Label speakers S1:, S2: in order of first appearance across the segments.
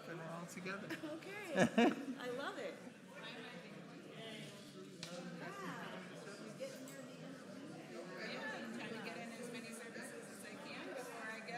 S1: up and we're all together.
S2: Okay, I love it.
S1: Trying to get in as many services as I can before I go.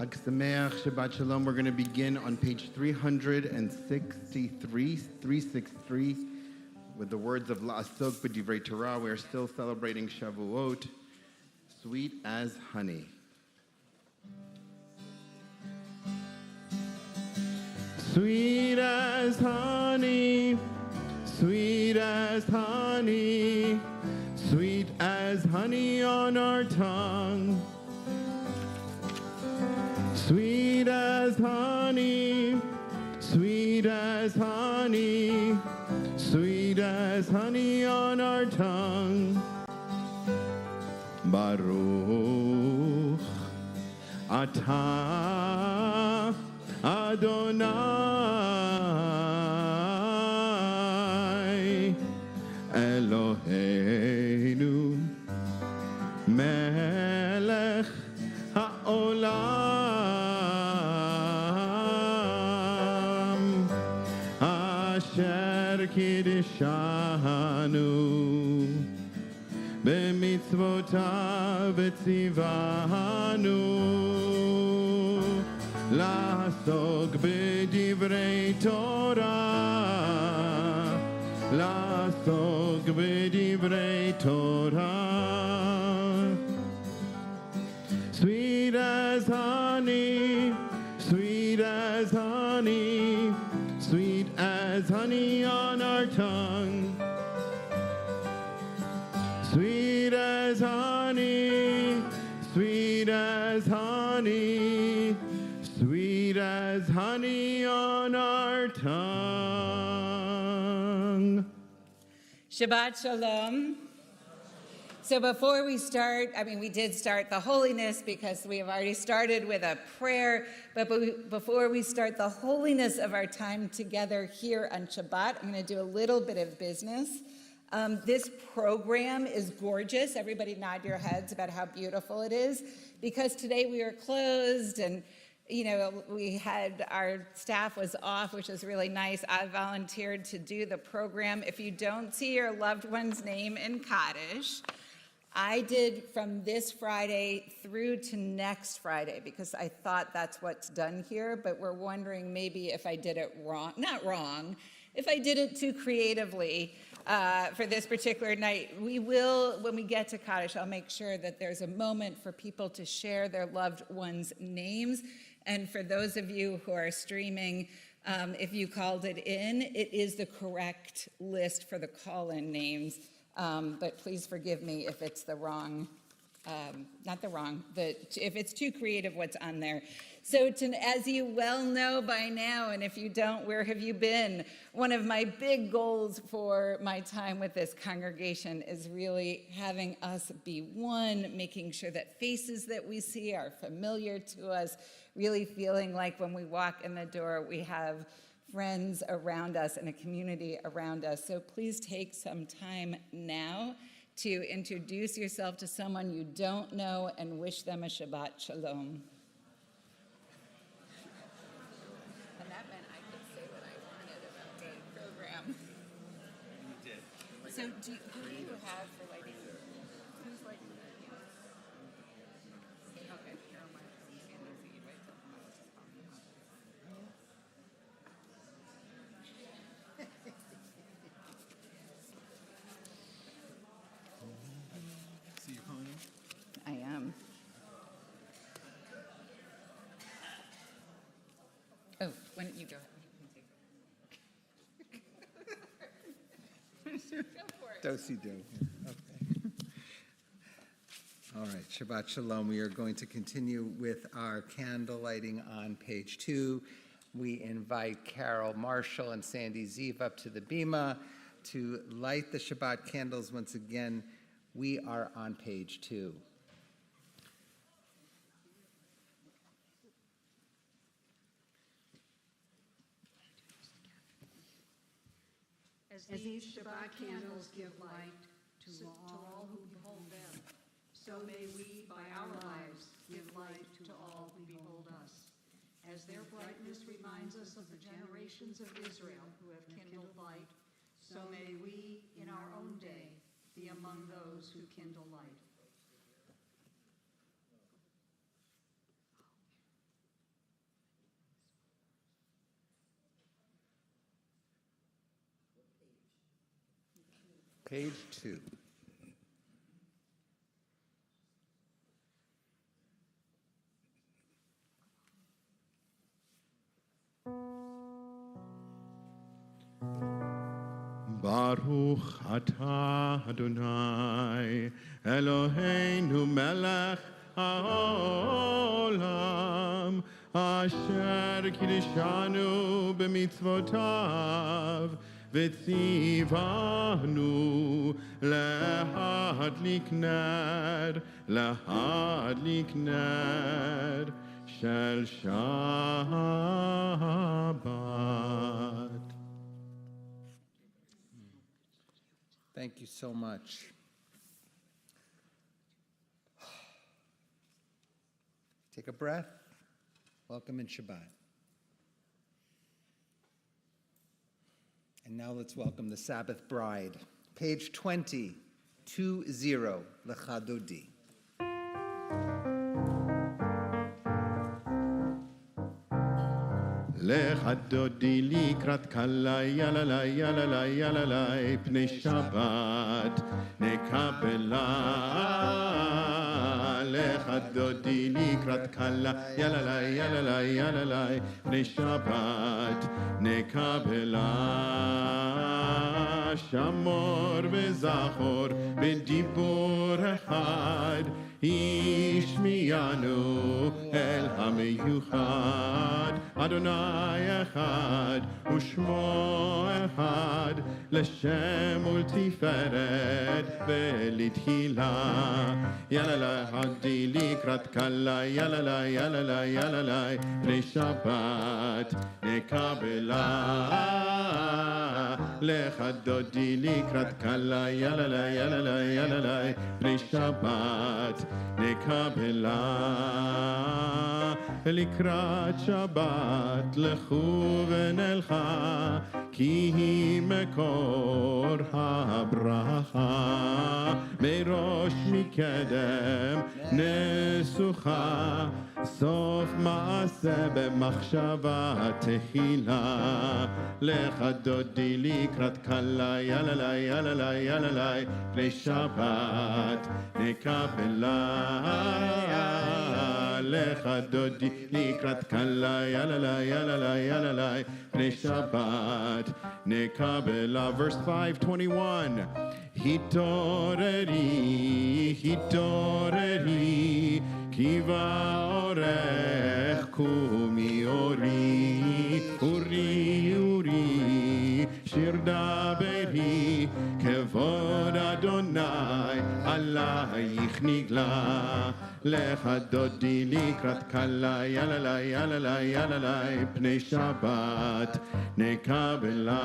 S3: Chag Sameach, Shabbat Shalom. We're going to begin on page 363 with the words of La'asok B'divrei Torah. We are still celebrating Shavuot, sweet as honey. Sweet as honey, sweet as honey, sweet as honey on our tongue. Sweet as honey, sweet as honey, sweet as honey on our tongue. Baruch Atah Adonai Eloheinu Melech HaOlam Asher Kiddushanu B'mitzvotav Tzivanu La'asok b'divrei Torah, La'asok b'divrei Torah. Sweet as honey, sweet as honey, sweet as honey on our tongue. Sweet as honey, sweet as honey, sweet as honey on our tongue.
S4: Shabbat Shalom. So before we start, we did start the holiness because we have already started with a prayer, but before we start the holiness of our time together here on Shabbat, I'm going to do a little bit of business. This program is gorgeous. Everybody nod your heads about how beautiful it is, because today we are closed and we had, our staff was off, which is really nice. I volunteered to do the program. If you don't see your loved one's name in Kaddish, I did from this Friday through to next Friday, because I thought that's what's done here, but we're wondering maybe if I did it wrong, not wrong, if I did it too creatively for this particular night. We will, when we get to Kaddish, I'll make sure that there's a moment for people to share their loved ones' names. And for those of you who are streaming, if you called it in, it is the correct list for the call-in names. But please forgive me if it's the wrong, if it's too creative what's on there. So as you well know by now, and if you don't, where have you been? One of my big goals for my time with this congregation is really having us be one, making sure that faces that we see are familiar to us, really feeling like when we walk in the door, we have friends around us and a community around us. So please take some time now to introduce yourself to someone you don't know and wish them a Shabbat Shalom. And that meant I could say what I wanted about the program.
S3: You did.
S4: So who do you have for lighting? Who's lighting? Okay.
S3: See your phone?
S4: I am. Oh, why don't you go ahead? Go for it.
S5: Do-si-do. Okay. All right, Shabbat Shalom. We are going to continue with our candle lighting on page 2. We invite Carol Marshall and Sandy Zeev up to the bima to light the Shabbat candles once again. We are on page 2.
S6: As these Shabbat candles give light to all who behold them, so may we, by our lives, give light to all who behold us. As their brightness reminds us of the generations of Israel who have kindled light, so may we, in our own day, be among those who kindle light.
S5: Page 2.
S3: Baruch atah Adonai Eloheinu melech haolam asher kiddushanu b'mitzvotav v'tzivanu lahadlik ner shel Shabbat.
S5: Thank you so much. Take a breath. Welcome in Shabbat. And now let's welcome the Sabbath bride. Page 20, 2-0, L'chadodi.
S3: לך דודי לקראת קלה, יללה, יללה, יללה, פני שבת נקבלה. לך דודי לקראת קלה, יללה, יללה, יללה, פני שבת נקבלה. שמור וזכור בדיבור אחד, השמיענו אל המיוחד. אדוני אחד ושמו אחד, לשם ולתפארת ולתהילה. יללה הדי לקראת קלה, יללה יללה יללה, בני שבת נקבלה. לך דודי לקראת קלה, יללה יללה יללה, בני שבת נקבלה. לקראת שבת לכו ונלכה, כי היא מקור הברכה. מראש מקדם נסוכה, סוף מעשה במחשבה תחילה. לך דודי לקראת קלה, יללה יללה יללה, בני שבת נקבלה. לך דודי לקראת קלה, יללה יללה יללה, בני שבת נקבלה. Verse 5:21. התעוררי, התעוררי, כי באורך קומי אורי, אורי אורי, שיר דברי, כבוד אדוני עלייך נגלה. לך דודי לקראת קלה, יללה יללה יללה, פני שבת נקבלה.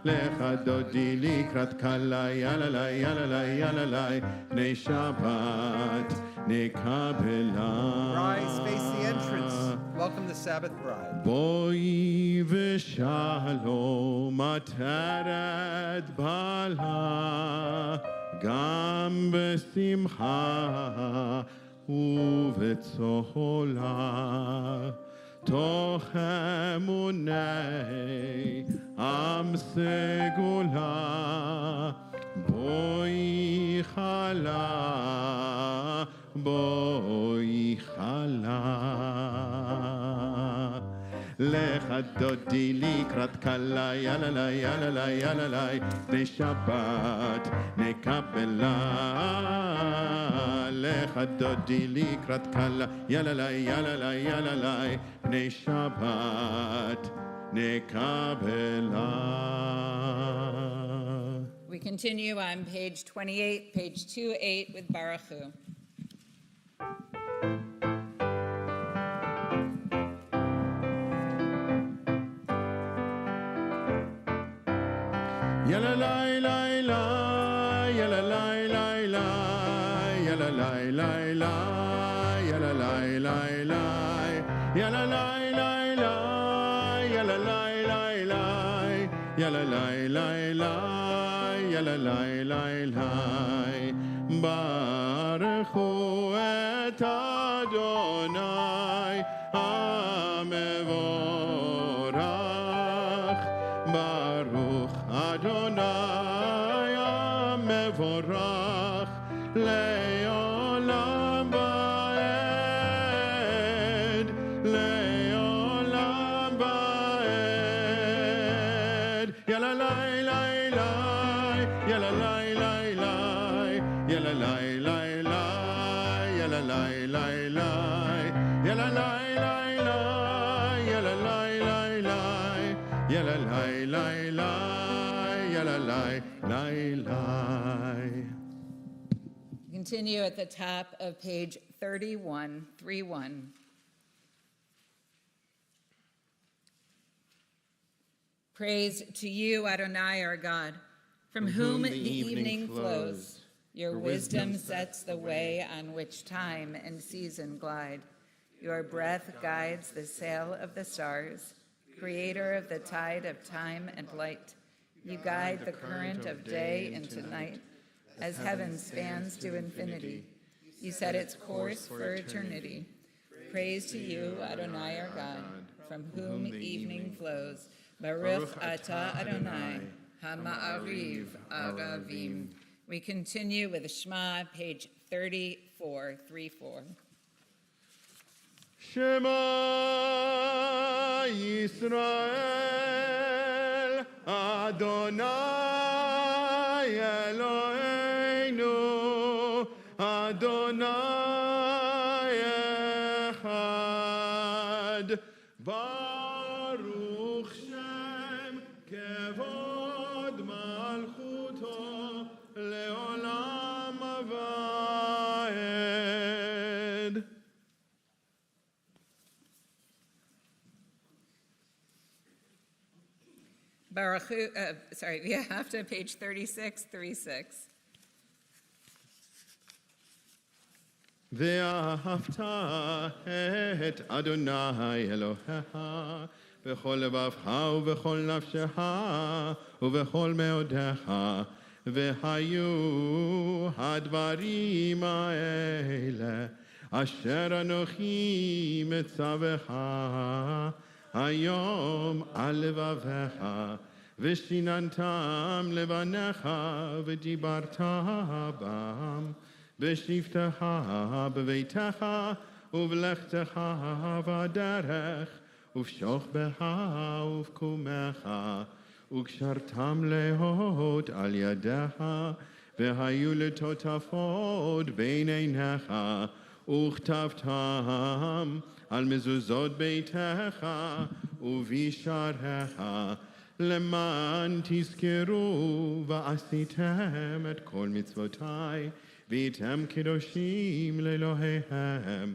S3: לך דודי לקראת קלה, יללה יללה יללה, פני שבת נקבלה.
S5: Rise, face the entrance. Welcome the Sabbath bride.
S3: בואי ושלום עטרת בעלה, גם בשמחה ובצהלה. תוך אמוני עם סגולה, בואי חלה, בואי חלה. לך דודי לקראת קלה, יללה יללה יללה, בני שבת נקבלה. לך דודי לקראת קלה, יללה יללה יללה, בני שבת נקבלה.
S4: We continue on page 28, page 28 with Baruch Hu.
S3: Yalla la la la, yalla la la la, yalla la la la, yalla la la la, yalla la la la, yalla la la la, yalla la la la, yalla la la la. Baruch hu et Adonai hamevorach. Baruch Adonai hamevorach le'olam va'ed, le'olam va'ed. Yalla la la la, yalla la la la, yalla la la la, yalla la la la, yalla la la la, yalla la la la, yalla la la la, yalla la la la.
S4: Continue at the top of page 31. Praise to you, Adonai, our God, from whom the evening flows. Your wisdom sets the way on which time and season glide. Your breath guides the sail of the stars, creator of the tide of time and light. You guide the current of day into night, as heaven spans to infinity. You set its course for eternity. Praise to you, Adonai, our God, from whom evening flows. Baruch atah Adonai, hama'ariv aravim. We continue with Shema, page 34.
S3: Shema Yisrael, Adonai Eloheinu, Adonai Echad.
S4: Baruch Hu, after page 36.
S3: ואהבת את אדוני אלוהיך בכל לבבך ובכל נפשך ובכל מאודיך, והיו הדברים האלה אשר אנוכי מצווך היום על לבביך, ושיננתם לבניך ודיברת בם בשבתך בביתך ובלכתך בדרך ובשוכבך ובקומך, וקשרתם להוד על ידיך, והיו לטוטפות בין עיניך, וכתבתם על מזוזות ביתך ובשעריך, למען תזכרו ועשיתם את כל מצוותי, והייתם קדושים לאלוהיהם.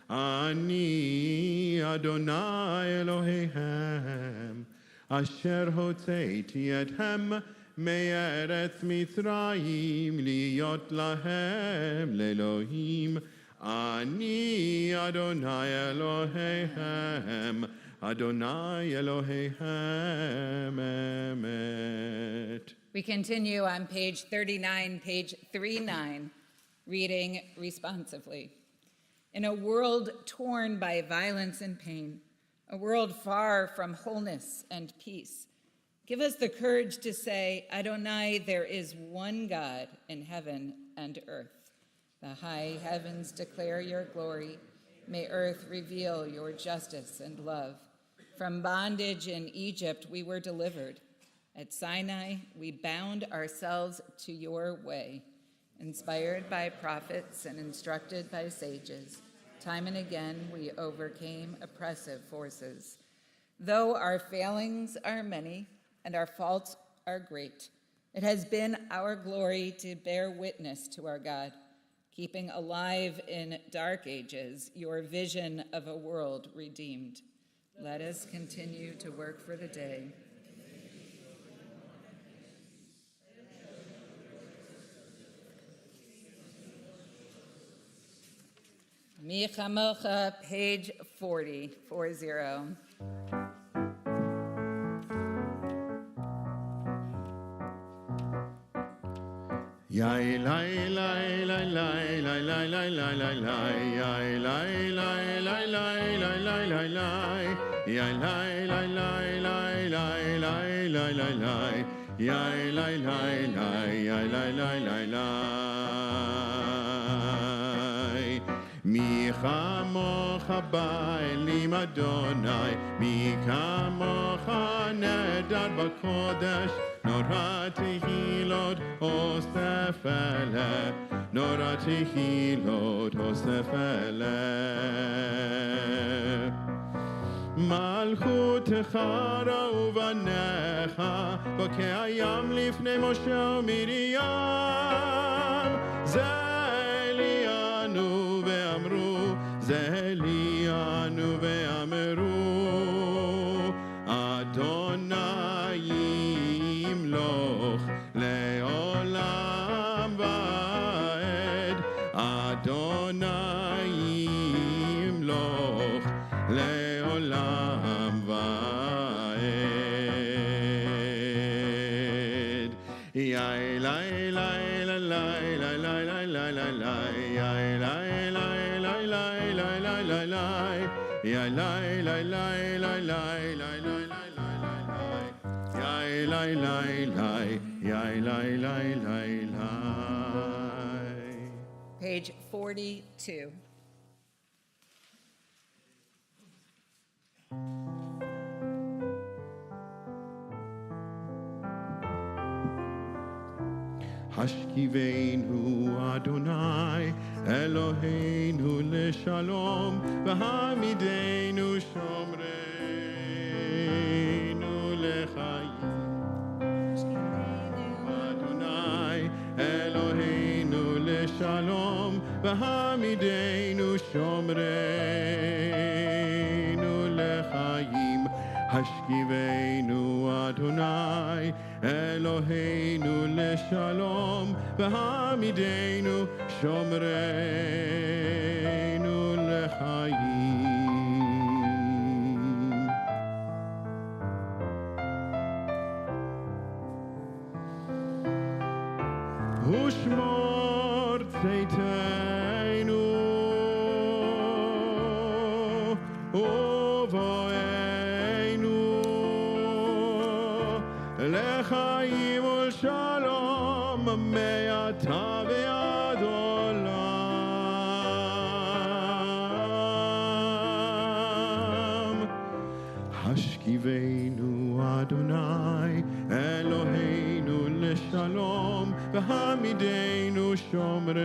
S3: אני אדוני אלוהיהם, אשר הוצאתי אתכם מארץ מצרים להיות להם לאלוהים. אני אדוני אלוהיהם, אדוני אלוהיהם אמת.
S4: We continue on page 39, reading responsively. In a world torn by violence and pain, a world far from wholeness and peace, give us the courage to say, Adonai, there is one God in heaven and earth. The high heavens declare your glory. May earth reveal your justice and love. From bondage in Egypt we were delivered. At Sinai we bound ourselves to your way. Inspired by prophets and instructed by sages, time and again we overcame oppressive forces. Though our failings are many and our faults are great, it has been our glory to bear witness to our God, keeping alive in dark ages your vision of a world redeemed. Let us continue to work for the day. Mi Chamocha, page 40.
S3: Yai lai lai lai lai lai lai lai lai lai lai, yai lai lai lai lai lai lai lai lai, yai lai lai lai lai lai lai lai lai lai, yai lai lai lai yai lai lai lai lai. Mi chamocha ba'elim Adonai, mi kamocha nedar b'kodesh, Nora tehilot osef eleh, Nora tehilot osef eleh. Malchutecha ra'uvanecha, B'ke'ayam lifnei Moshe u'Miriam, Zelianu ve'amru, Zelianu ve'amru, Adonai yimloch le'olam va'ed, Adonai yimloch le'olam va'ed. Yai lai lai lai lai lai lai lai lai lai lai, yai lai lai lai lai lai lai lai lai, yai lai lai lai lai lai lai lai lai lai lai, yai lai lai lai, yai lai lai lai lai.
S4: Page 42.
S3: Hashkiveinu Adonai Eloheinu leshalom, v'hamideinu shomreinu lechayim. Adonai Eloheinu leshalom, v'hamideinu shomreinu lechayim. השכיבנו אדוני אלוהינו לשלום והעמידנו שומרנו לחיים. ושמור צאתנו ובואנו לחיים ולשלום מעתה ועד עולם. השכיבנו אדוני אלוהינו לשלום והעמידנו שומרנו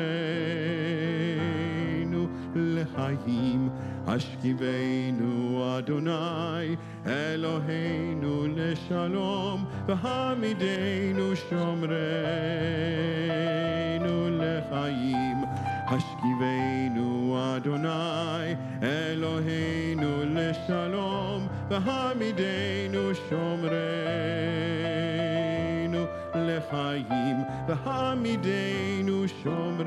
S3: לחיים. השכיבנו אדוני אלוהינו לשלום והעמידנו שומרנו לחיים. השכיבנו אדוני אלוהינו לשלום והעמידנו שומרנו לחיים. והעמידנו שומרנו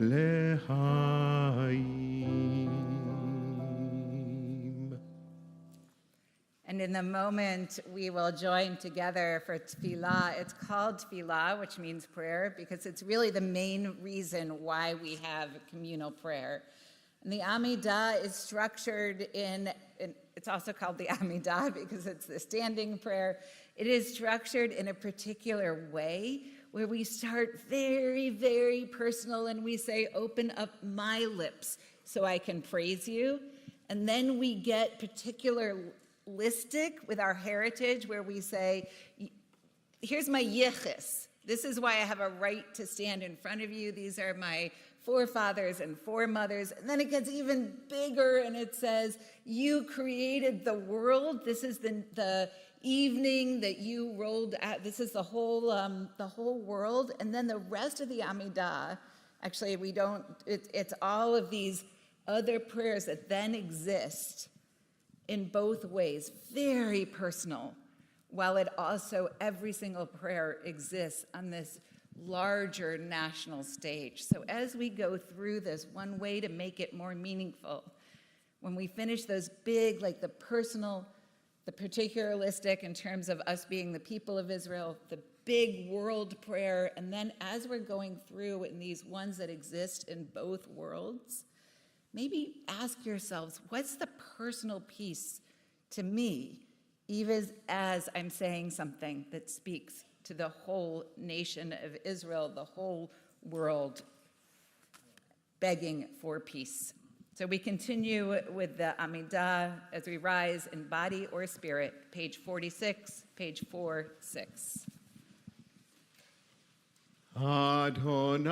S3: לחיים.
S4: And in the moment, we will join together for tefillah. It's called tefillah, which means prayer, because it's really the main reason why we have communal prayer. And the Amidah is structured it's also called the Amidah because it's the standing prayer. It is structured in a particular way where we start very, very personal and we say, open up my lips so I can praise you. And then we get particularistic with our heritage where we say, here's my yichus. This is why I have a right to stand in front of you. These are my forefathers and foremothers. And then it gets even bigger and it says, you created the world. This is the evening that you rolled out. This is the whole world. And then the rest of the Amidah, actually it's all of these other prayers that then exist in both ways, very personal, while it also, every single prayer exists on this larger national stage. So as we go through this, one way to make it more meaningful, when we finish those big, like the personal, the particularistic in terms of us being the people of Israel, the big world prayer, and then as we're going through in these ones that exist in both worlds, maybe ask yourselves, what's the personal piece to me, even as I'm saying something that speaks to the whole nation of Israel, the whole world, begging for peace. So we continue with the Amidah as we rise in body or spirit, page 46, page 4-6.
S3: Adonai,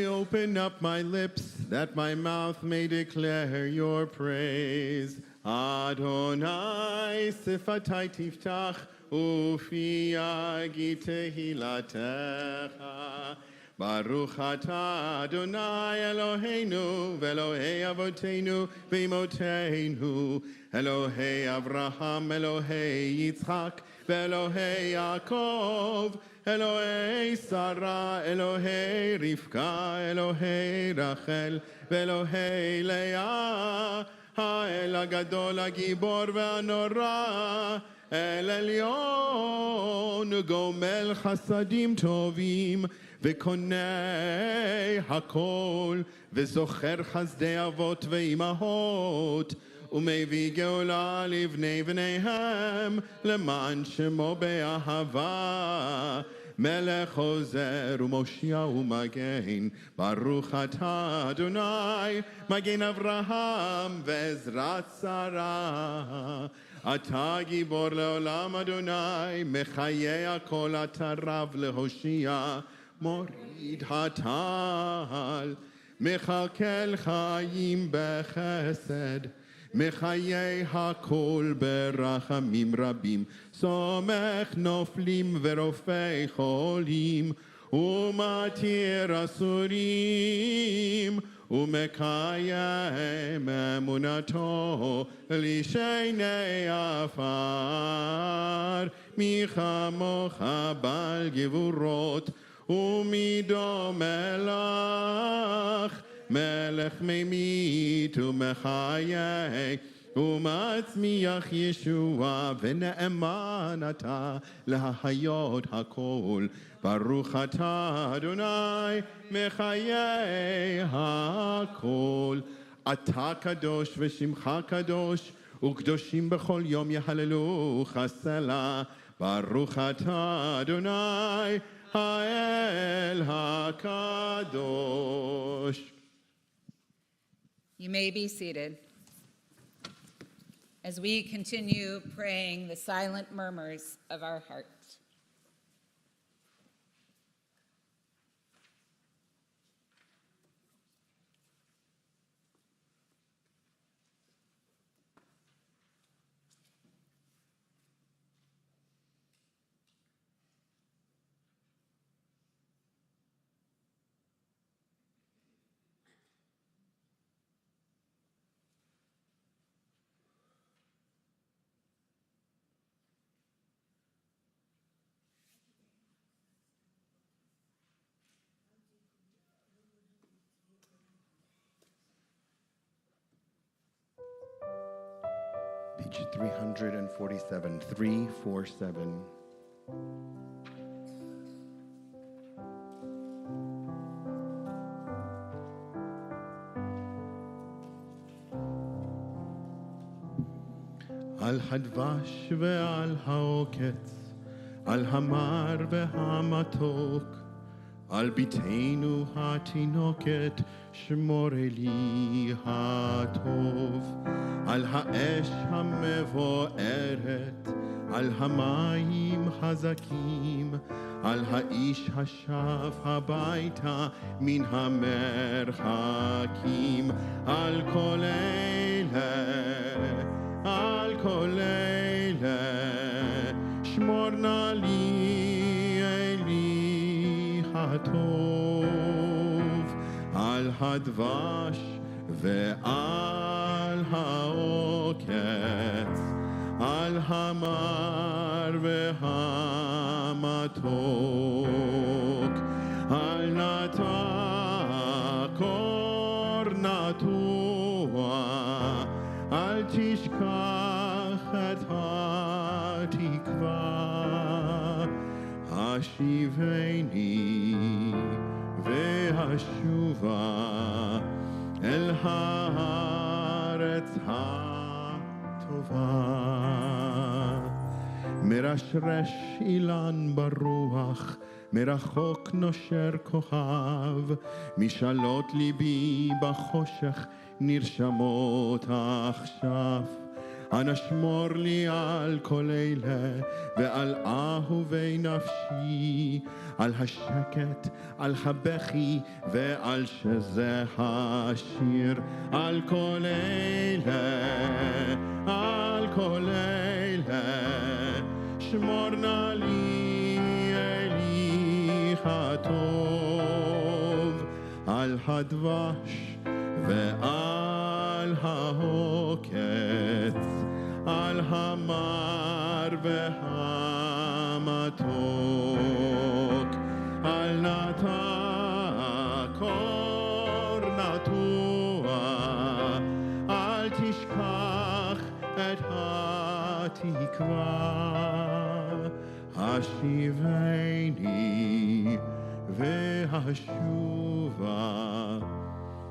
S3: open up my lips, that my mouth may declare your praise. Adonai, sifatai tiftach, ufi yagi tehilatecha. Baruch atah Adonai Eloheinu, ve'Elohei avoteinu ve'imoteinu, Elohei Avraham, Elohei Yitzchak, ve'Elohei Yaakov, Elohei Sarah, Elohei Rivka, Elohei Rachel, ve'Elohei Leah, ha'el hagadol hagibor ve'hanora, el elyon, gomel chasadim tovim, וקונה הכל, וזוכר חסדי אבות ואימהות, ומביא גאולה לבני בניהם, למען שמו באהבה. מלך עוזר ומושיע ומגן, ברוך אתה אדוני, מגן אברהם ועזרת שרה. אתה גיבור לעולם אדוני, מחיי הכל אתה רב להושיע. מוריד הטל, מכלכל חיים בחסד, מחיי הכל ברחמים רבים, סומך נופלים ורופא חולים, ומתיר אסורים, ומקיים אמונתו לשני עפר. מי כמוך בעל גבורות ומי דומה לך, מלך ממית ומחיה ומצמיח ישוע, ונאמן אתה להחיות הכל. ברוך אתה אדוני מחיי הכל. אתה קדוש ושמך קדוש, וקדושים בכל יום יהללוך סלה. ברוך אתה אדוני האל הקדוש.
S4: You may be seated. As we continue praying the silent murmurs of our hearts.
S3: Page 347, 347. על הדבש ועל העוקץ, על המר והמתוק, על ביתנו התינוקת, שמור לי הטוב. על האש המבוערת, על המים הזכים, על האיש השב הביתה מן המרחקים. על כל אלה, שמור נא לי אלי הטוב. על הדבש ועל העוקץ, על המר והמתוק, על נטע קור נטוע, אל תשכח את התקווה. השיבני והשובה אל הארץ הטובה. מרשרש אילן ברוח, מרחוק נושר כוכב, משאלות ליבי בחושך נרשמות עכשיו. אנא שמור לי על כל אלה ועל אהובי נפשי, על השקט, על הבכי ועל שזה השיר. על כל אלה, שמור נא לי אלי הטוב. על הדבש ועל העוקץ, על המר והמתוק, על נטע קור נטוע, אל תשכח את התקווה. השיבני והשובה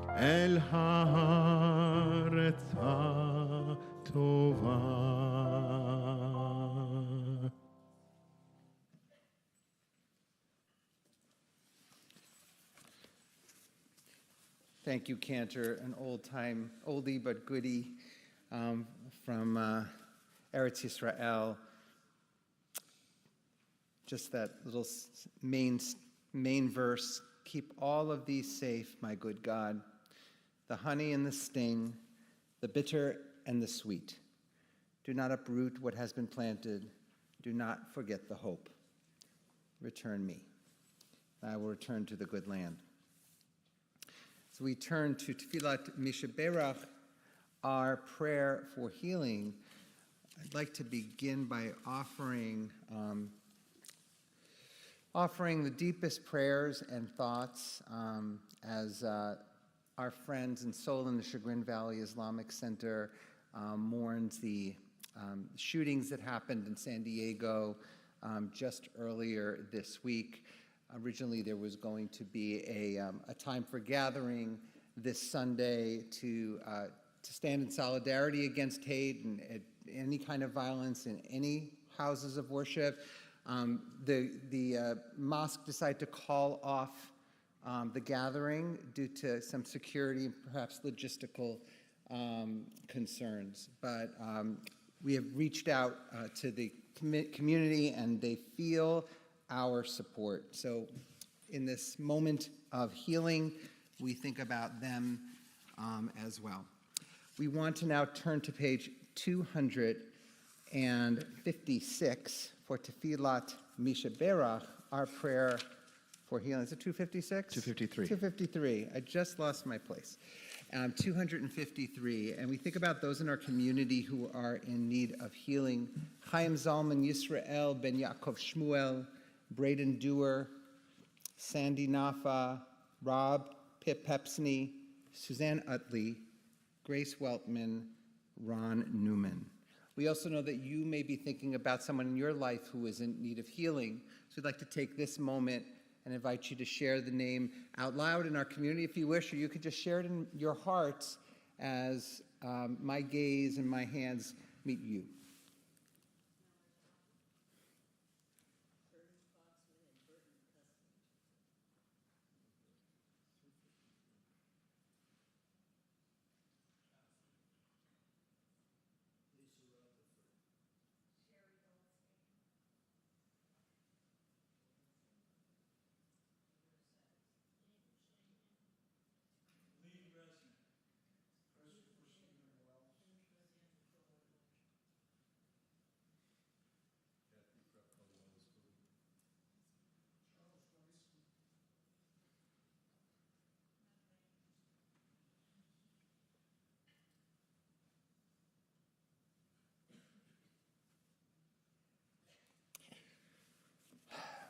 S3: אל הארץ הטובה.
S5: Thank you, Cantor, an old-time, oldie but goodie from Eretz Yisrael. Just that little main verse, keep all of these safe, my good God, the honey and the sting, the bitter and the sweet. Do not uproot what has been planted. Do not forget the hope. Return me. I will return to the good land. As we turn to Tefillat Mishaberach, our prayer for healing, I'd like to begin by offering the deepest prayers and thoughts as our friends in Seoul in the Chagrin Valley Islamic Center mourns the shootings that happened in San Diego just earlier this week. Originally, there was going to be a time for gathering this Sunday to stand in solidarity against hate and any kind of violence in any houses of worship. The mosque decided to call off the gathering due to some security and perhaps logistical concerns. But we have reached out to the community, and they feel our support. So in this moment of healing, we think about them as well. We want to now turn to page 256 for Tefillat Mishaberach, our prayer for healing. Is it 256?
S3: 253.
S5: 253. I just lost my place. 253. And we think about those in our community who are in need of healing. Chaim Zalman Yisrael Ben Yaakov Shmuel, Braden Dewar, Sandy Nafa, Rob Pepsney, Suzanne Utley, Grace Weltman, Ron Newman. We also know that you may be thinking about someone in your life who is in need of healing. So we'd like to take this moment and invite you to share the name out loud in our community if you wish, or you could just share it in your hearts as my gaze and my hands meet you.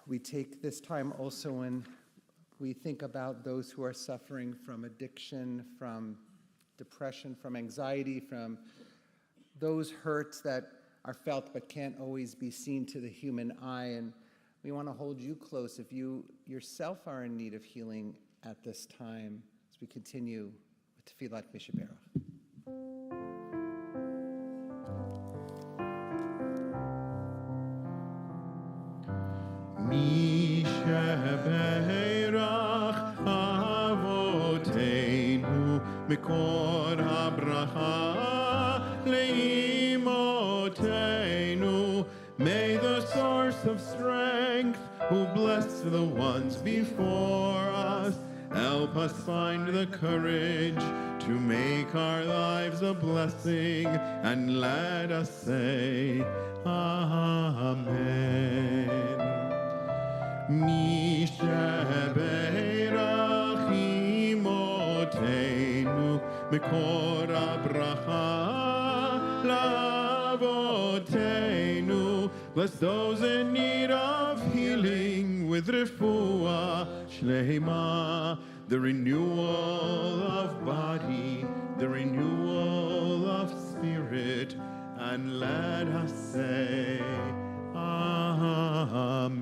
S5: We take this time also when we think about those who are suffering from addiction, from depression, from anxiety, from those hurts that are felt but can't always be seen to the human eye. And we want to hold you close if you yourself are in need of healing at this time as we continue with Tefillat Mishaberach.
S3: Mishaberach Avotenu Mikor HaBracha Leimotenu. May the source of strength, who bless the ones before us, help us find the courage to make our lives a blessing, and let us say, Amen. Mishaberach imotenu mikor habracha lavotenu. Bless those in need of healing with refuah shlema, the renewal of body, the renewal of spirit, and let us say, Amen.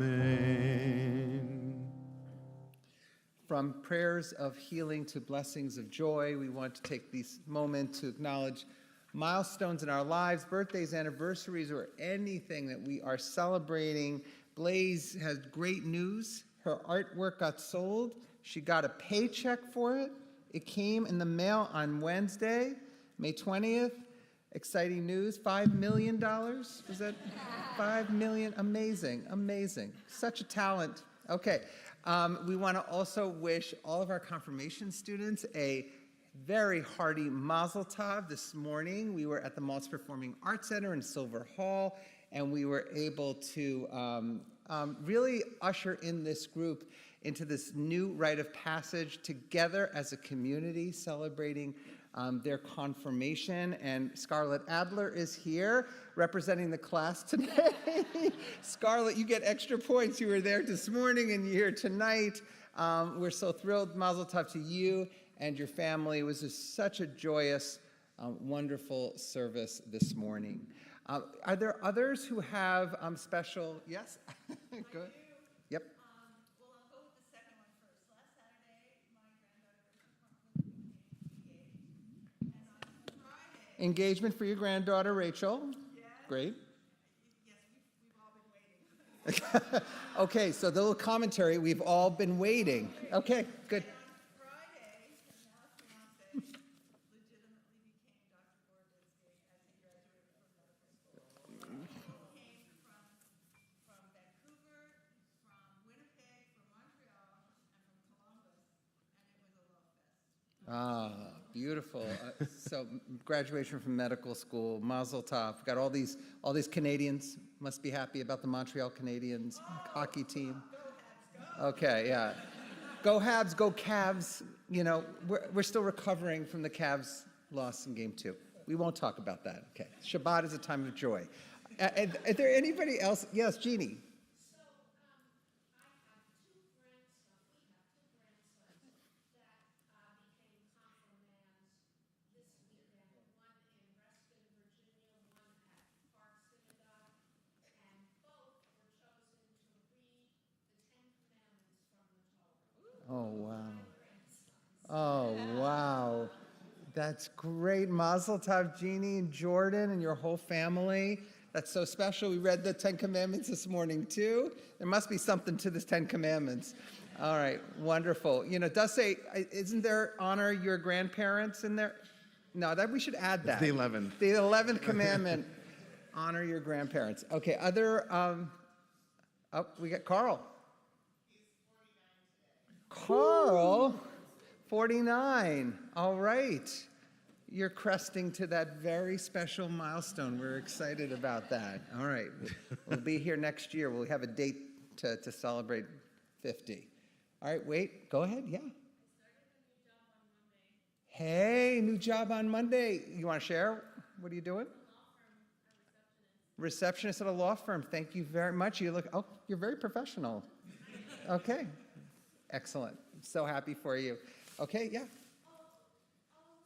S5: From prayers of healing to blessings of joy, we want to take this moment to acknowledge milestones in our lives, birthdays, anniversaries, or anything that we are celebrating. Blaze has great news. Her artwork got sold. She got a paycheck for it. It came in the mail on Wednesday, May 20th. Exciting news, $5 million. Was that $5 million? Amazing, amazing. Such a talent. Okay, we want to also wish all of our confirmation students a very hearty Mazel Tov. This morning, we were at the Maltz Performing Arts Center in Silver Hall, and we were able to really usher in this group into this new rite of passage together as a community, celebrating their confirmation. And Scarlett Adler is here representing the class today. Scarlett, you get extra points. You were there this morning and you're here tonight. We're so thrilled. Mazel tov to you and your family. It was just such a joyous, wonderful service this morning. Are there others who have special? Yes? Good. Yep.
S2: Well, I'll go with the second one first. Last Saturday, my granddaughter was engaged, and on Friday,
S5: Engagement for your granddaughter, Rachel.
S2: yes,
S5: Great.
S2: yes, we've all been waiting.
S5: Okay, so the little commentary, we've all been waiting. Okay, good.
S2: And on Friday, his now fiance legitimately became Dr. Boroditsky as he graduated from medical school. He came from Vancouver, from Winnipeg, from Montreal, and from Columbus, and it was a love fest.
S5: Ah, beautiful. So graduation from medical school, Mazel Tov. Got all these Canadians. Must be happy about the Montreal Canadiens hockey team. Okay, yeah. Go Habs, go Cavs. You know, we're still recovering from the Cavs' loss in Game 2. We won't talk about that. Okay. Shabbat is a time of joy. Is there anybody else? Yes, Jeannie. Oh, wow. Oh, wow. That's great. Mazel Tov, Jeannie and Jordan and your whole family. That's so special. We read the 10 Commandments this morning, too. There must be something to this 10 Commandments. All right, wonderful. You know, it does say, isn't there honor your grandparents in there? No, that we should add that.
S3: It's the 11th.
S5: The 11th commandment, honor your grandparents. Okay, other, we got Carl. Carl, 49. All right. You're cresting to that very special milestone. We're excited about that. All right. We'll be here next year. We'll have a date to celebrate 50. All right, wait. Go ahead. Yeah. Hey, new job on Monday. You want to share? What are you doing? Receptionist at a law firm. Thank you very much. You look, oh, you're very professional. Okay. Excellent. So happy for you. Okay, yeah.
S7: So I was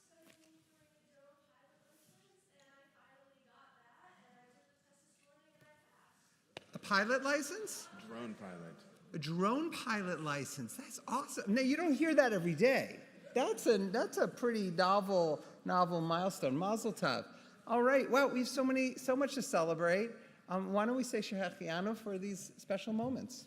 S7: studying for the drone pilot license, and I finally got that, and I took the test this morning, and I passed.
S5: A pilot license?
S3: Drone pilot.
S5: A drone pilot license. That's awesome. Now, you don't hear that every day. That's a pretty novel milestone. Mazel tov. All right. Well, we have so much to celebrate. Why don't we say Shehechianu for these special moments?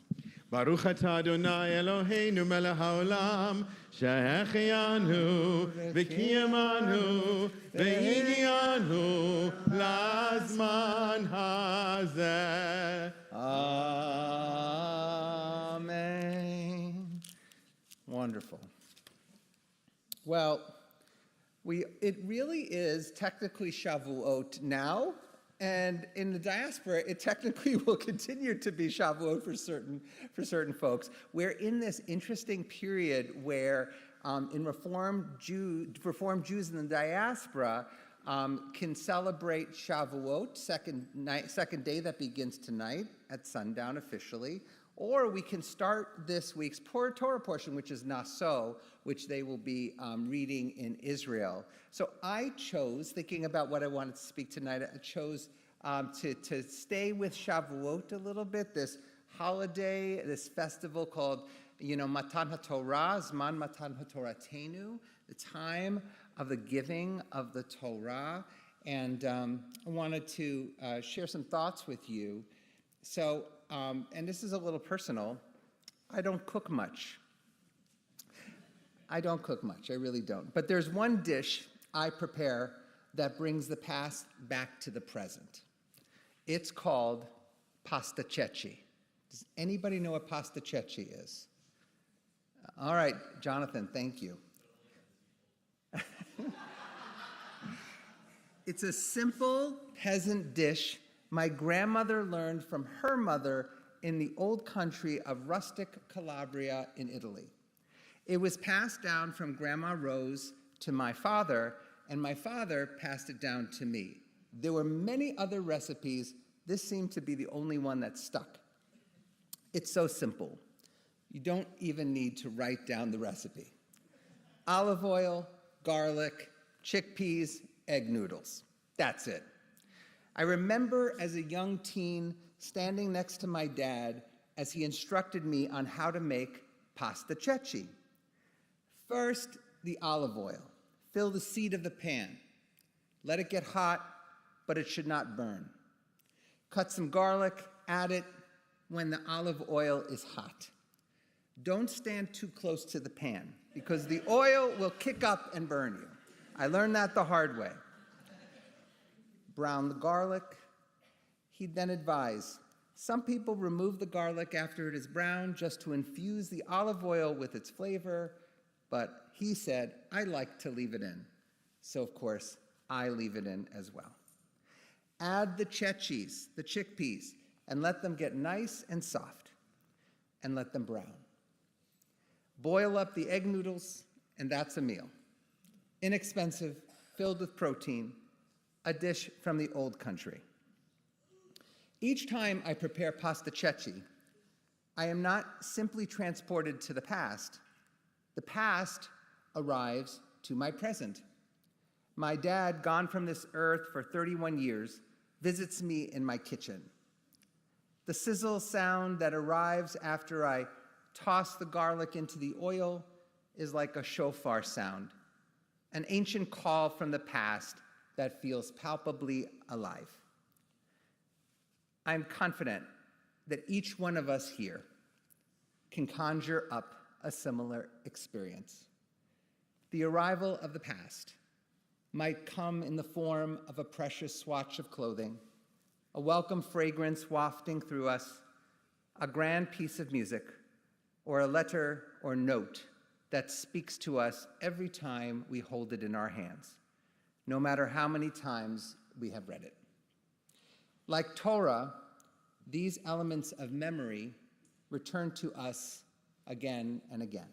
S3: Baruch atah Adonai Eloheinu melech haolam, shehechianu v'kiyamanu v'higianu lazman hazeh.
S5: Amen. Wonderful. Well, it really is technically Shavuot now. And in the diaspora, it technically will continue to be Shavuot for certain folks. We're in this interesting period where Reformed Jews in the diaspora can celebrate Shavuot, second day that begins tonight at sundown officially, or we can start this week's Torah portion, which is Naso, which they will be reading in Israel. So I chose, thinking about what I wanted to speak tonight, I chose to stay with Shavuot a little bit, this holiday, this festival called, Matan HaTorah, Zman Matan HaToratenu, the time of the giving of the Torah. And I wanted to share some thoughts with you. So, and this is a little personal, I don't cook much. I really don't. But there's one dish I prepare that brings the past back to the present. It's called pasta ceci. Does anybody know what pasta ceci is? All right, Jonathan, thank you. It's a simple peasant dish my grandmother learned from her mother in the old country of rustic Calabria in Italy. It was passed down from Grandma Rose to my father, and my father passed it down to me. There were many other recipes. This seemed to be the only one that stuck. It's so simple. You don't even need to write down the recipe. Olive oil, garlic, chickpeas, egg noodles. That's it. I remember as a young teen standing next to my dad as he instructed me on how to make pasta ceci. First, the olive oil. Fill the seat of the pan. Let it get hot, but it should not burn. Cut some garlic, add it when the olive oil is hot. Don't stand too close to the pan because the oil will kick up and burn you. I learned that the hard way. Brown the garlic. He'd then advise, some people remove the garlic after it is brown just to infuse the olive oil with its flavor, but he said, I like to leave it in. So of course, I leave it in as well. Add the ceci's, the chickpeas, and let them get nice and soft, and let them brown. Boil up the egg noodles, and that's a meal. Inexpensive, filled with protein, a dish from the old country. Each time I prepare pasta ceci, I am not simply transported to the past. The past arrives to my present. My dad, gone from this earth for 31 years, visits me in my kitchen. The sizzle sound that arrives after I toss the garlic into the oil is like a shofar sound, an ancient call from the past that feels palpably alive. I'm confident that each one of us here can conjure up a similar experience. The arrival of the past might come in the form of a precious swatch of clothing, a welcome fragrance wafting through us, a grand piece of music, or a letter or note that speaks to us every time we hold it in our hands, no matter how many times we have read it. Like Torah, these elements of memory return to us again and again,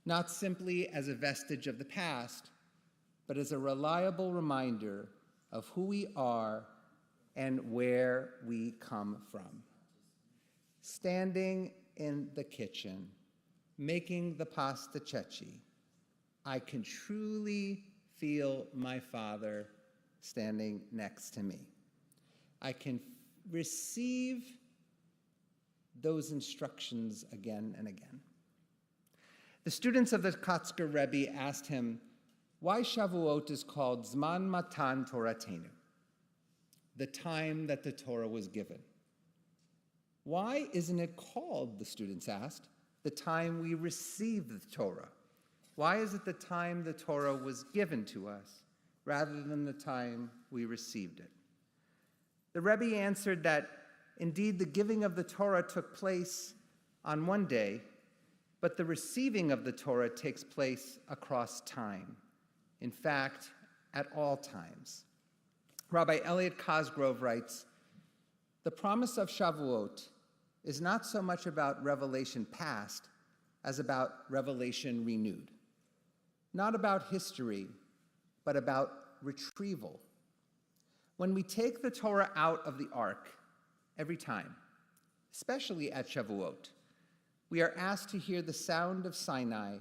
S5: not simply as a vestige of the past, but as a reliable reminder of who we are and where we come from. Standing in the kitchen, making the pasta ceci, I can truly feel my father standing next to me. I can receive those instructions again and again. The students of the Kotzker Rebbe asked him why Shavuot is called Zman Matan Toratenu, the time that the Torah was given. Why isn't it called, the students asked, the time we received the Torah? Why is it the time the Torah was given to us rather than the time we received it? The Rebbe answered that indeed the giving of the Torah took place on one day, but the receiving of the Torah takes place across time. In fact, at all times. Rabbi Elliot Cosgrove writes, the promise of Shavuot is not so much about revelation past as about revelation renewed. Not about history, but about retrieval. When we take the Torah out of the ark every time, especially at Shavuot, we are asked to hear the sound of Sinai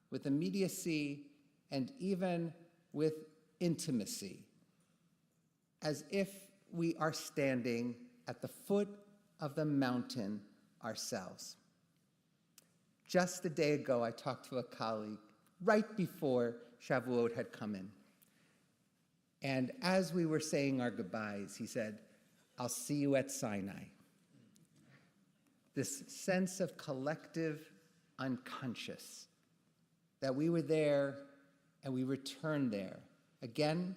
S5: with immediacy and even with intimacy, as if we are standing at the foot of the mountain ourselves. Just a day ago, I talked to a colleague right before Shavuot had come in. And as we were saying our goodbyes, he said, I'll see you at Sinai. This sense of collective unconscious, that we were there and we returned there again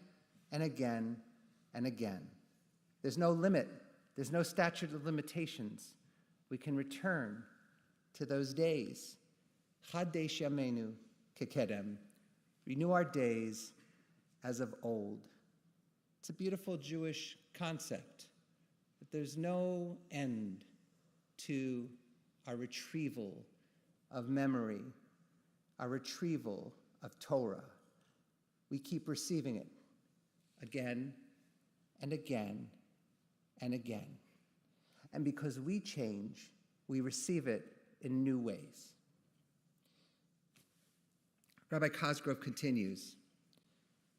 S5: and again and again. There's no limit. There's no statute of limitations. We can return to those days. Chadesh Yameinu kekedem. Renew our days as of old. It's a beautiful Jewish concept, that there's no end to our retrieval of memory, our retrieval of Torah. We keep receiving it again and again and again. And because we change, we receive it in new ways. Rabbi Cosgrove continues,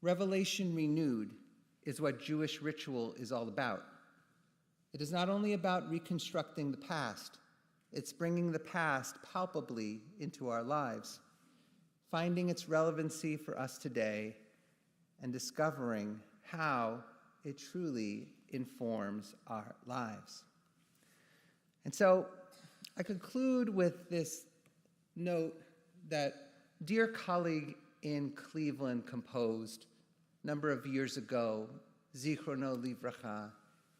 S5: revelation renewed is what Jewish ritual is all about. It is not only about reconstructing the past, it's bringing the past palpably into our lives, finding its relevancy for us today, and discovering how it truly informs our lives. And so I conclude with this note that dear colleague in Cleveland composed a number of years ago, Zichrono Livracha,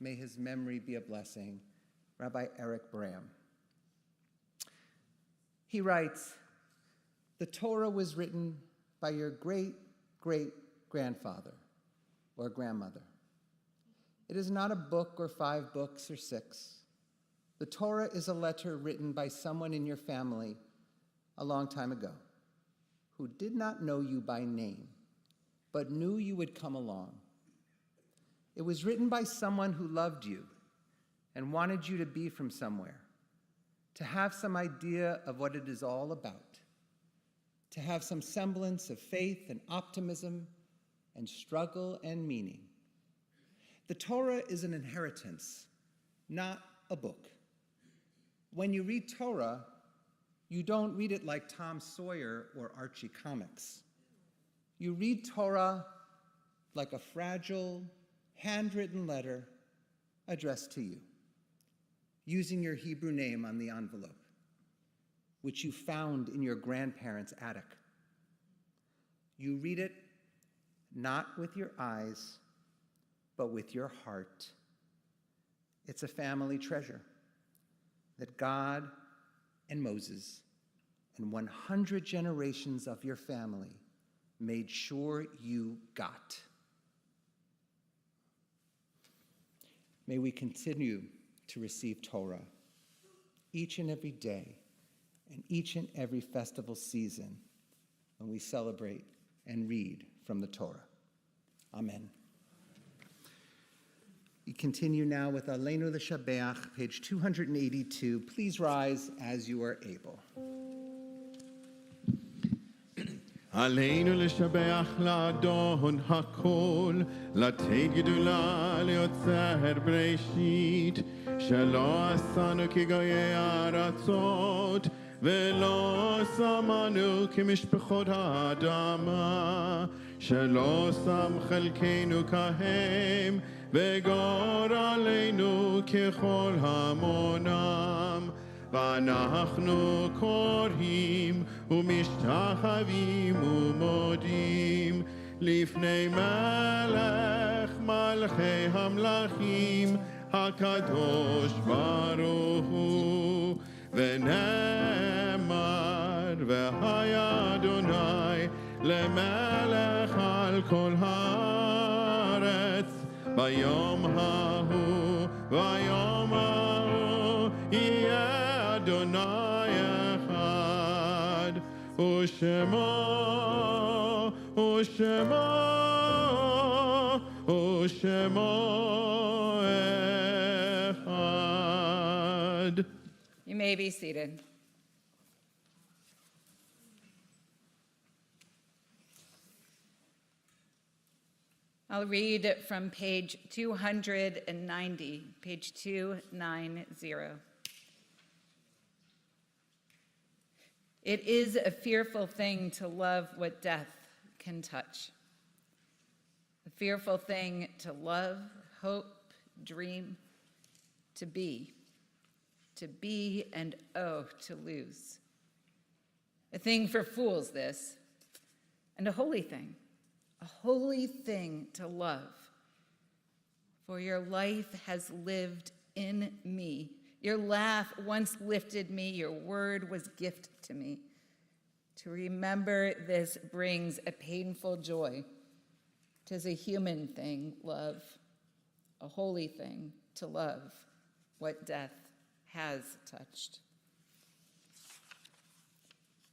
S5: may his memory be a blessing, Rabbi Eric Bram. He writes, the Torah was written by your great-great-grandfather or grandmother. It is not a book or 5 books or 6. The Torah is a letter written by someone in your family a long time ago who did not know you by name, but knew you would come along. It was written by someone who loved you and wanted you to be from somewhere, to have some idea of what it is all about, to have some semblance of faith and optimism and struggle and meaning. The Torah is an inheritance, not a book. When you read Torah, you don't read it like Tom Sawyer or Archie comics. You read Torah like a fragile, handwritten letter addressed to you, using your Hebrew name on the envelope, which you found in your grandparents' attic. You read it not with your eyes, but with your heart. It's a family treasure that God and Moses and 100 generations of your family made sure you got. May we continue to receive Torah each and every day and each and every festival season when we celebrate and read from the Torah. Amen. We continue now with Aleinu L'Shabeach, page 282. Please rise as you are able.
S3: עלינו לשבח לאדון הכל, לתת גדולה ליוצר בראשית, שלא עשנו כגויי הארצות, ולא שמנו כמשפחות האדמה, שלא שם חלקנו כהם, וגורלנו ככל המונם. ואנחנו קוראים ומשתחווים ומודים לפני מלך מלכי המלכים הקדוש ברוך הוא. ונאמר והיה אדוני למלך על כל הארץ ביום ההוא ביום ההוא יהיה Adonai echad, Ushemo, Ushemo, Ushemo echad.
S4: You may be seated. I'll read from page 290, page 290. It is a fearful thing to love what death can touch. A fearful thing to love, hope, dream, to be and oh, to lose. A thing for fools, this, and a holy thing to love. For your life has lived in me. Your laugh once lifted me, your word was gift to me. To remember this brings a painful joy. 'Tis a human thing, love, a holy thing to love what death has touched.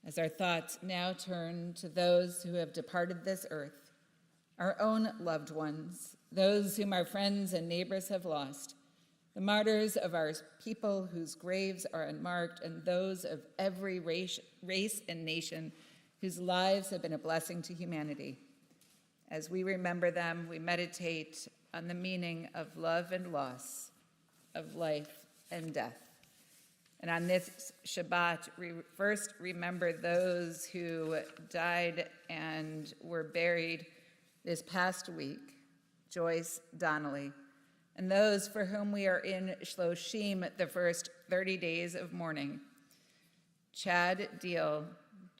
S4: As our thoughts now turn to those who have departed this earth, our own loved ones, those whom our friends and neighbors have lost, the martyrs of our people whose graves are unmarked, and those of every race and nation whose lives have been a blessing to humanity. As we remember them, we meditate on the meaning of love and loss, of life and death. And on this Shabbat, we first remember those who died and were buried this past week, Joyce Donnelly, and those for whom we are in Shloshim, the first 30 days of mourning, Chad Deal,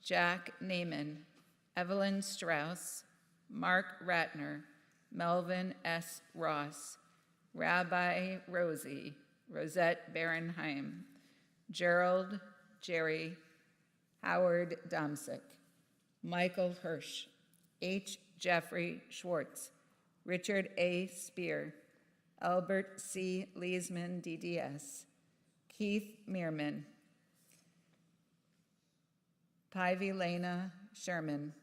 S4: Jack Naiman, Evelyn Strauss, Mark Ratner, Melvin S. Ross, Rabbi Rosie, Rosette Barenheim, Gerald Jerry, Howard Domsick, Michael Hirsch, H. Jeffrey Schwartz, Richard A. Spear, Albert C. Leesman, DDS, Keith Meerman, Pivy Lena Sherman,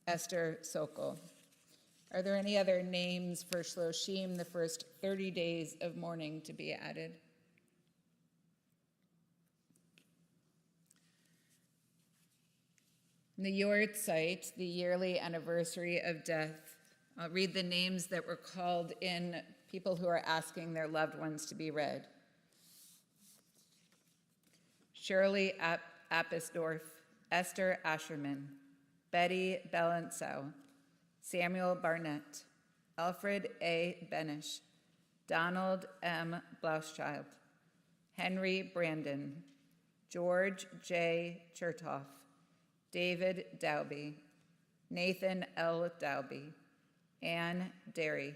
S4: Esther Sokol. Are there any other names for Shloshim, the first 30 days of mourning, to be added? In the Yort site, the yearly anniversary of death, I'll read the names that were called in, people who are asking their loved ones to be read. Shirley Appisdorf, Esther Asherman, Betty Belensow, Samuel Barnett, Alfred A. Benish, Donald M. Blauschild, Henry Brandon, George J. Chertoff, David Dowby, Nathan L. Dowby, Ann Derry,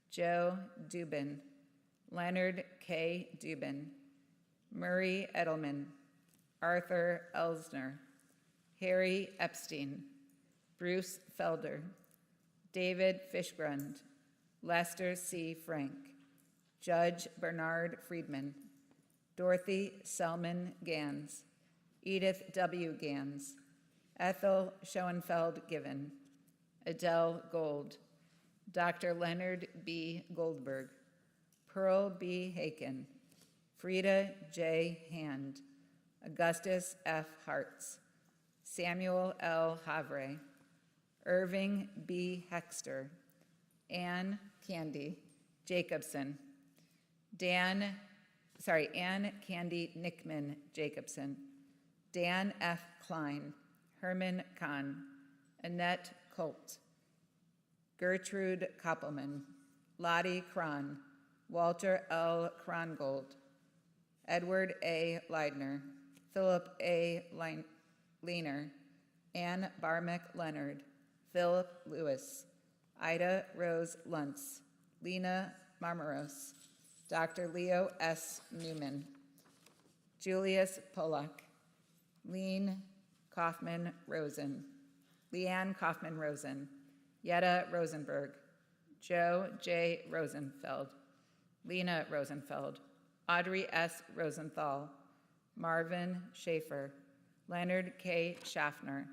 S4: Joe Dubin, Leonard K. Dubin, Murray Edelman, Arthur Elsner, Harry Epstein, Bruce Felder, David Fishgrund, Lester C. Frank, Judge Bernard Friedman, Dorothy Selman Gans, Edith W. Gans, Ethel Schoenfeld Given, Adele Gold, Dr. Leonard B. Goldberg, Pearl B. Haken, Frida J. Hand, Augustus F. Hartz, Samuel L. Havre, Irving B. Hexter, Ann Candy Jacobson, Ann Candy Nickman Jacobson, Dan F. Klein, Herman Kahn, Annette Colt, Gertrude Koppelman, Lottie Kron, Walter L. Krongold, Edward A. Leidner, Philip A. Leiner, Ann Barmick Leonard, Philip Lewis, Ida Rose Luntz, Lena Marmaros, Dr. Leo S. Newman, Julius Pollack, Leanne Kaufman-Rosen, Yetta Rosenberg, Joe J. Rosenfeld, Lena Rosenfeld, Audrey S. Rosenthal, Marvin Schaefer, Leonard K. Schaffner,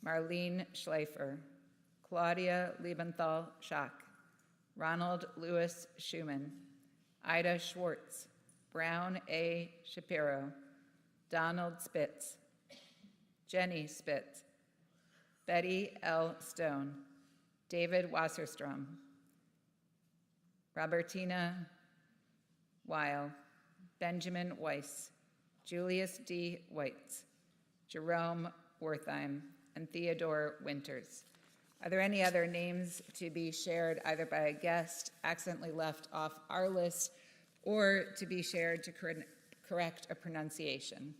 S4: Marlene Schleifer, Claudia Liebenthal Schack, Ronald Louis Schumann, Ida Schwartz, Brown A. Shapiro, Donald Spitz, Jenny Spitz, Betty L. Stone, David Wasserstrom, Robertina Weil, Benjamin Weiss, Julius D. Weitz, Jerome Wertheim, and Theodore Winters. Are there any other names to be shared either by a guest accidentally left off our list or to be shared to correct a pronunciation?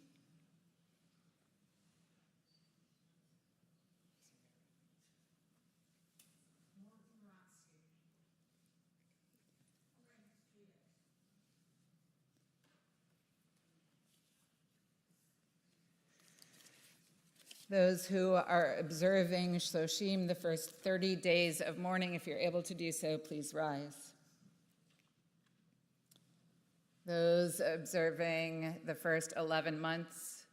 S4: Those who are observing Shloshim, the first 30 days of mourning, if you're able to do so, please rise. Those observing the first 11 months.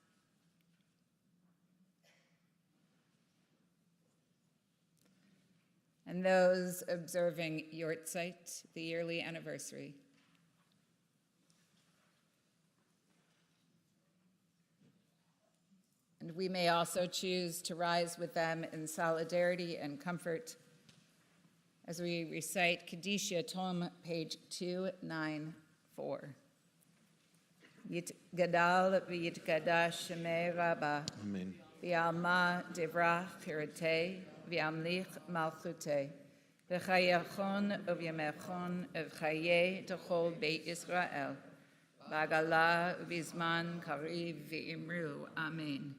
S4: And those observing Yortzeit, the yearly anniversary. And we may also choose to rise with them in solidarity and comfort as we recite Kaddish Yatom, page 294. Yit gadal v'yit gadash shemei rabba.
S3: Amen.
S4: V'alma divrach chiratei, v'amlich malchutei. V'chayachon u'vyamechon v'chayei t'chol beit Yisrael. V'agala v'zman kariv v'imru. Amen.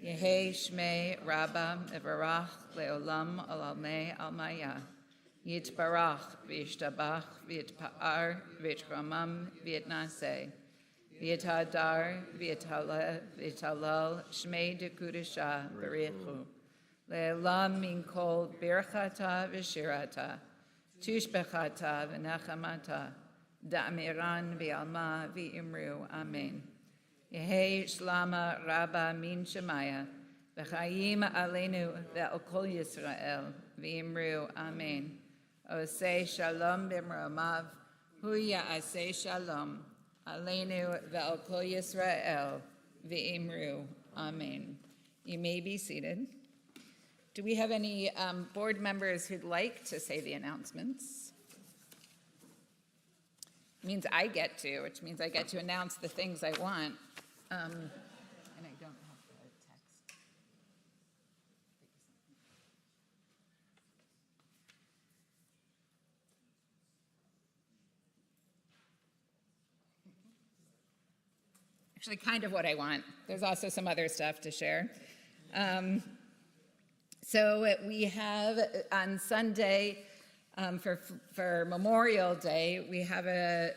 S4: Yehi shmei rabba evarach leolam alalmei almaya. Yitbarach v'yishtabach v'yitpa'ar v'yitramam v'yitnaseh. V'yitadar v'yitalal shmei dekudesha b'richu. Le'elam min kol birchata v'shirata. Tushbechata v'nechamata. Da'amiran v'alma v'imru. Amen. Yehi shlama rabba min shemaya. V'chayim aleinu ve'al kol Yisrael. V'imru. Amen. Osei shalom b'mromav. Hu ya'aseh shalom. Aleinu ve'al kol Yisrael. V'imru. Amen. You may be seated. Do we have any board members who'd like to say the announcements? It means I get to, which means I get to announce the things I want. And I don't have the text. Actually, kind of what I want. There's also some other stuff to share. So we have on Sunday, for Memorial Day, we have a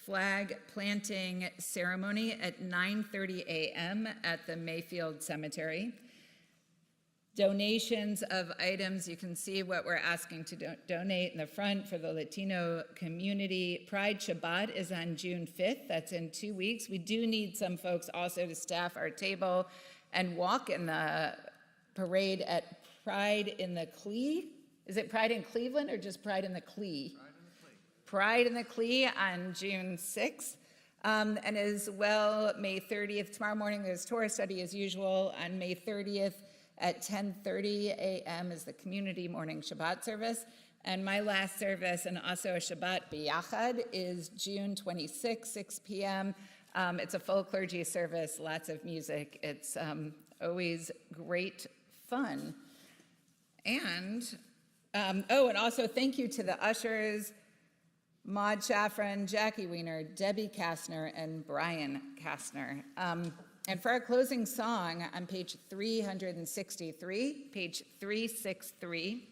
S4: flag planting ceremony at 9:30 a.m. at the Mayfield Cemetery. Donations of items, you can see what we're asking to donate in the front for the Latino community. Pride Shabbat is on June 5th. That's in 2 weeks. We do need some folks also to staff our table and walk in the parade at Pride in the Clee. Is it Pride in Cleveland or just Pride in the Clee? Pride in the Clee on June 6th. And as well, May 30th, tomorrow morning there's Torah study as usual. On May 30th at 10:30 a.m. is the community morning Shabbat service. And my last service, and also a Shabbat B'yachad, is June 26th, 6 p.m. It's a full clergy service, lots of music. It's always great fun. And also thank you to the ushers, Maud Shafran, Jackie Wiener, Debbie Kastner, and Brian Kastner. And for our closing song on page 363, page 363,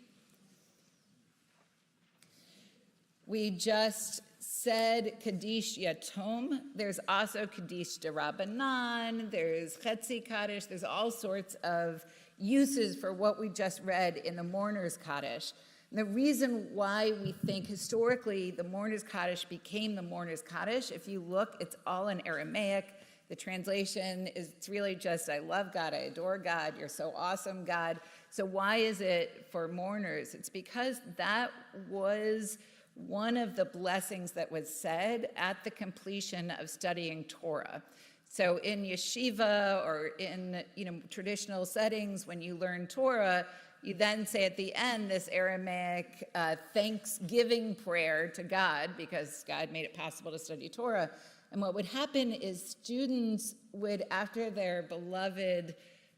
S4: we just said Kaddish Yatom. There's also Kaddish D'Rabbanan, there's Chetzi Kaddish, there's all sorts of uses for what we just read in the Mourner's Kaddish. And the reason why we think historically the Mourner's Kaddish became the Mourner's Kaddish, if you look, it's all in Aramaic. The translation is, it's really just, I love God, I adore God, you're so awesome, God. So why is it for mourners? It's because that was one of the blessings that was said at the completion of studying Torah. So in yeshiva or in traditional settings, when you learn Torah, you then say at the end this Aramaic thanksgiving prayer to God because God made it possible to study Torah. And what would happen is students would, after their beloved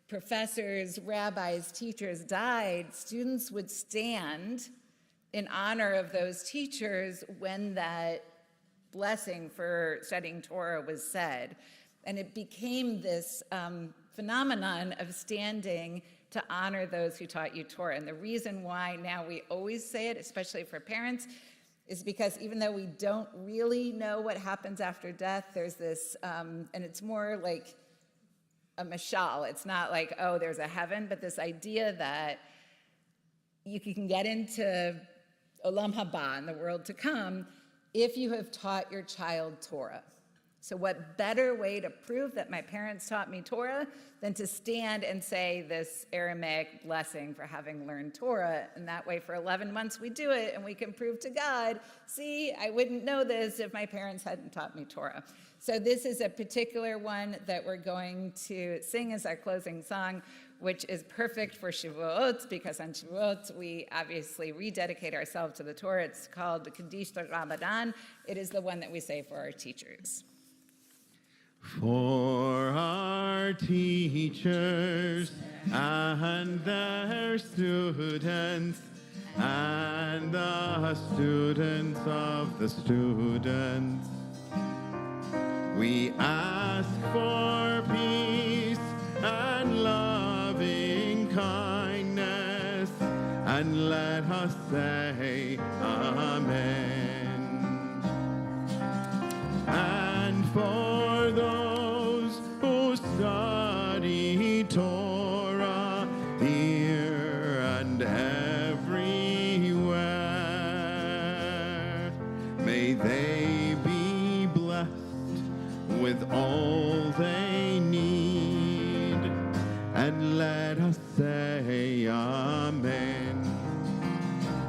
S4: professors, rabbis, teachers died, students would stand in honor of those teachers when that blessing for studying Torah was said. And it became this phenomenon of standing to honor those who taught you Torah. And the reason why now we always say it, especially for parents, is because even though we don't really know what happens after death, there's this, and it's more like a mashal. It's not like, oh, there's a heaven, but this idea that you can get into Olam Haba, in the world to come, if you have taught your child Torah. So what better way to prove that my parents taught me Torah than to stand and say this Aramaic blessing for having learned Torah? And that way for 11 months we do it and we can prove to God, see, I wouldn't know this if my parents hadn't taught me Torah. So this is a particular one that we're going to sing as our closing song, which is perfect for Shavuot, because on Shavuot we obviously rededicate ourselves to the Torah. It's called Kaddish Ramadan. It is the one that we say for our teachers.
S3: For our teachers and their students and the students of the students, we ask for peace and loving kindness, and let us say Amen. And for those who study Torah here and everywhere, may they be blessed with all they need, and let us say Amen.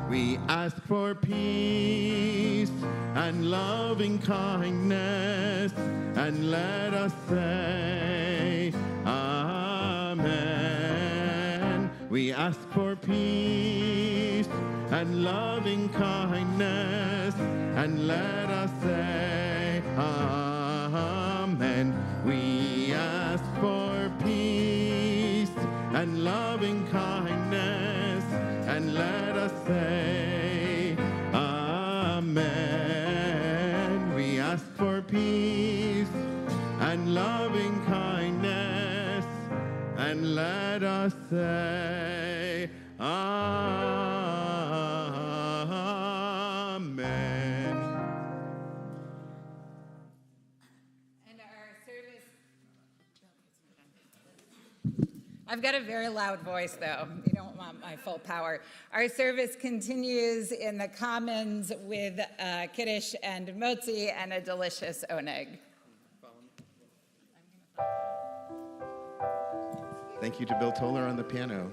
S3: We ask for peace and loving kindness, and let us say Amen. We ask for peace and loving kindness, and let us say Amen. We ask for peace and loving kindness, and let us say Amen. We ask for peace and loving kindness, and let us say Amen.
S4: And our service, I've got a very loud voice though. You don't want my full power. Our service continues in the Commons with Kiddush and Motzi and a delicious oneg.
S3: Thank you to Bill Toller on the piano.